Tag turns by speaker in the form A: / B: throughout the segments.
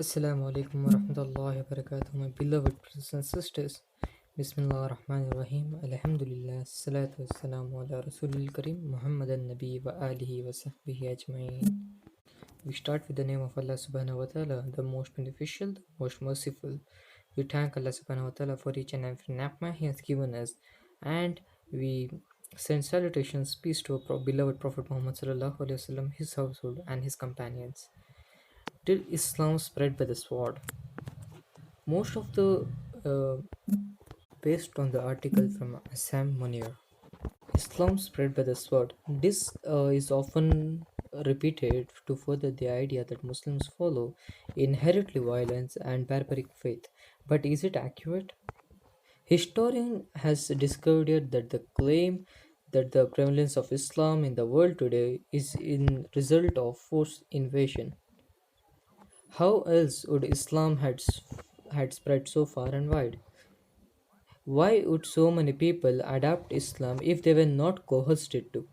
A: Assalamu alaikum wa rahmatullahi wa barakatuh, my beloved brothers and sisters. Bismillah ar-Rahman ar-Rahim. Alhamdulillah. Salatu wassalamu ala Rasulil Karim. Muhammadan Nabi wa alihi wa sahbihi ajma'in. We start with the name of Allah subhanahu wa ta'ala, the most beneficial, the most merciful. We thank Allah subhanahu wa ta'ala for each and every ni'mah He has given us. And we send salutations, peace to our beloved Prophet Muhammad sallallahu alaihi wasallam, his household, and his companions. Till Islam spread by the sword. Most of the based on the article from Assam Munir. Islam spread by the sword. This is often repeated to further the idea that Muslims follow inherently violence and barbaric faith. But is it accurate? Historian has discovered that the claim that the prevalence of Islam in the world today is in result of forced invasion. How else would Islam had spread so far and wide? Why would so many people adopt Islam if they were not coerced to?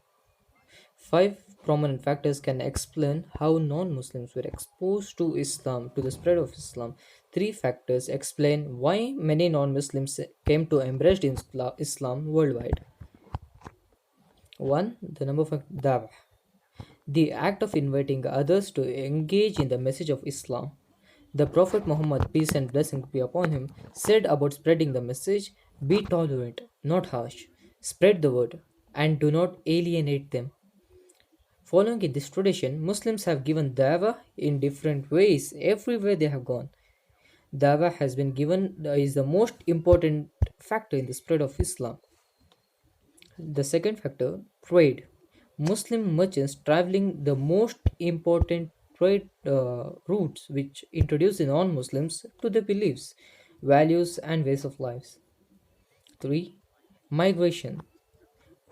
A: Five prominent factors can explain how non Muslims were exposed to Islam, to the spread of Islam. Three factors explain why many non Muslims came to embrace Islam worldwide. One, the number of dawah, the act of inviting others to engage in the message of Islam. The Prophet Muhammad, peace and blessings be upon him, said about spreading the message, be tolerant, not harsh, spread the word, and do not alienate them. Following in this tradition, Muslims have given dawah in different ways everywhere they have gone. Dawah has been given is the most important factor in the spread of Islam. The second factor, trade. Muslim merchants traveling the most important trade routes which introduce the non-Muslims to their beliefs, values and ways of lives. 3. Migration.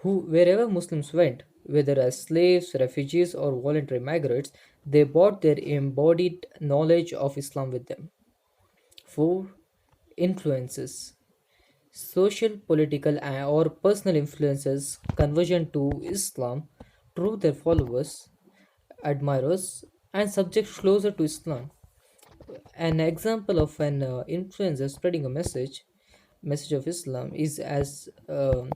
A: Wherever Muslims went, whether as slaves, refugees or voluntary migrants, they brought their embodied knowledge of Islam with them. 4. Influences. Social, political, or personal influences conversion to Islam drew their followers, admirers, and subjects closer to Islam. An example of an influencer spreading a message of Islam, is as a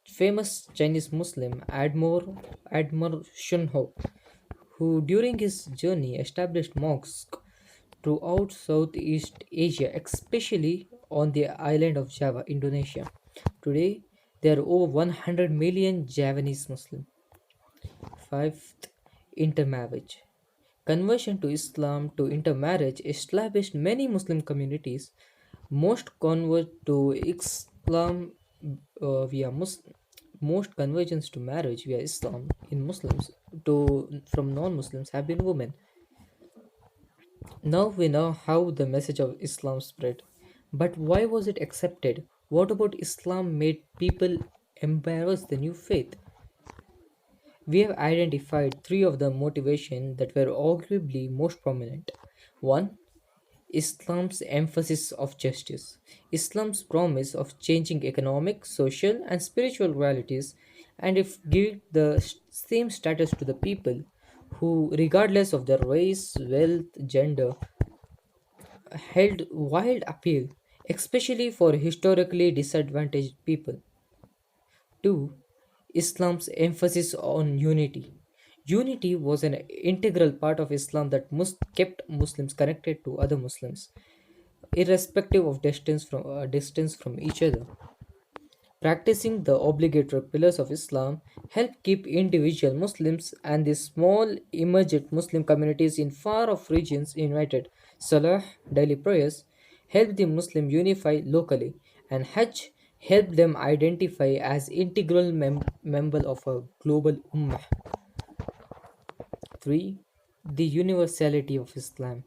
A: famous Chinese Muslim, Admir Shunho, who during his journey established mosques throughout Southeast Asia, especially on the island of Java, Indonesia. Today, there are over 100 million Javanese Muslims. Fifth, intermarriage. Conversion to Islam to intermarriage established many Muslim communities. Most convert to Islam via Muslim. Most conversions to marriage via Islam in Muslims to from non-Muslims have been women. Now we know how the message of Islam spread. But why was it accepted? What about Islam made people embrace the new faith? We have identified three of the motivations that were arguably most prominent. One, Islam's emphasis of justice. Islam's promise of changing economic, social, and spiritual realities, and if giving the same status to the people who, regardless of their race, wealth, gender, held wide appeal, especially for historically disadvantaged people. 2. Islam's emphasis on unity. Unity was an integral part of Islam that kept Muslims connected to other Muslims, irrespective of distance from each other. Practicing the obligatory pillars of Islam helped keep individual Muslims and the small emergent Muslim communities in far off regions united. Salah, daily prayers, helped the Muslim unify locally, and Hajj helped them identify as integral member of a global ummah. 3. The universality of Islam.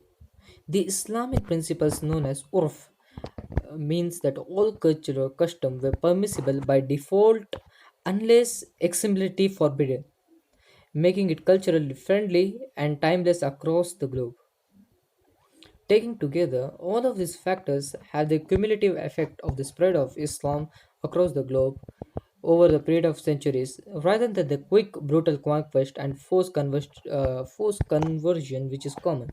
A: The Islamic principles known as urf means that all cultural customs were permissible by default unless explicitly forbidden, making it culturally friendly and timeless across the globe. Taken together, all of these factors have the cumulative effect of the spread of Islam across the globe over the period of centuries, rather than the quick, brutal conquest and forced conversion which is common.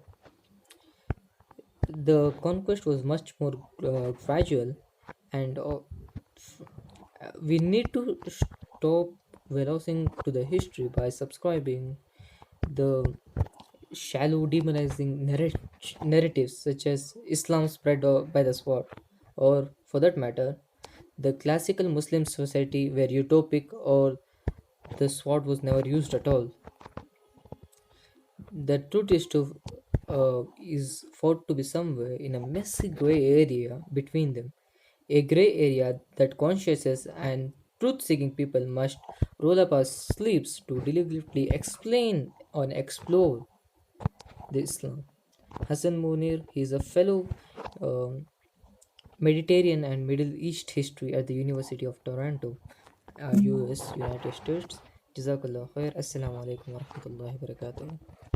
A: The conquest was much more gradual, and we need to stop browsing to the history by subscribing the shallow demonizing narratives such as Islam spread by the sword, or for that matter, the classical Muslim society where utopic or the sword was never used at all. The truth is thought to be somewhere in a messy gray area between them, a gray area that conscious and truth-seeking people must roll up our sleeves to deliberately explain and explore the Islam. Hassan Munir, he is a fellow um, Mediterranean and Middle East history at the University of Toronto, US, United States. Jazakallah khair. Assalamu alaikum wa rahmatullahi wa barakatuh.